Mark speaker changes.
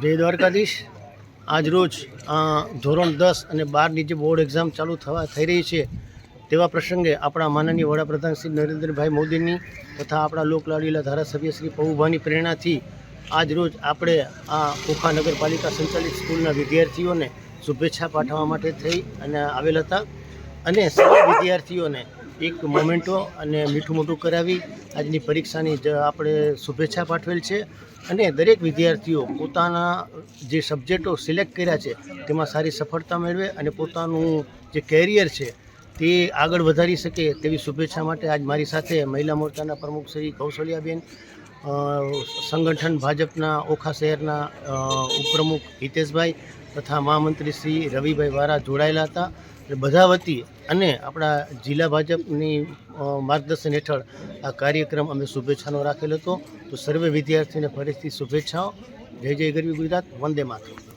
Speaker 1: જય દ્વારકાધીશ। આજ રોજ ધોરણ 10 અને 12ની જે બોર્ડ એક્ઝામ ચાલુ થઈ રહી છે તેવા પ્રસંગે આપણા માનનીય વડાપ્રધાન શ્રી નરેન્દ્રભાઈ મોદીની તથા આપણા લોકલાડીલા ધારાસભ્ય શ્રી પવુભાઈની પ્રેરણાથી આજ રોજ આપણે આ ઓખા નગરપાલિકા સંચાલિત સ્કૂલના વિદ્યાર્થીઓને શુભેચ્છા પાઠવવા માટે થઈ અને આવેલ હતા અને સૌ વિદ્યાર્થીઓને એક મોમેન્ટો અને મીઠું મોઢું કરાવી આજની પરીક્ષાની આપણે શુભેચ્છા પાઠવેલ છે અને દરેક વિદ્યાર્થીઓ પોતાના જે સબ્જેક્ટો સિલેક્ટ કર્યા છે તેમાં સારી સફળતા મેળવે અને પોતાનું જે કેરિયર છે તે આગળ વધારી શકે તેવી શુભેચ્છા માટે આજ મારી સાથે મહિલા મોરચાના પ્રમુખ શ્રી કૌશલ્યાબેન, સંગઠન ભાજપના ઓખા શહેરના ઉપપ્રમુખ હિતેશભાઈ તથા મહામંત્રી શ્રી રવિભાઈ વારા જોડાયેલા હતા। બધા વતી અને આપણા જિલ્લા ભાજપની માર્ગદર્શન હેઠળ આ કાર્યક્રમ અમે શુભેચ્છાનો રાખેલ હતો। તો સર્વે વિદ્યાર્થીઓને ફરીથી શુભેચ્છાઓ। જય જય ગરવી ગુજરાત, વંદે માતરમ।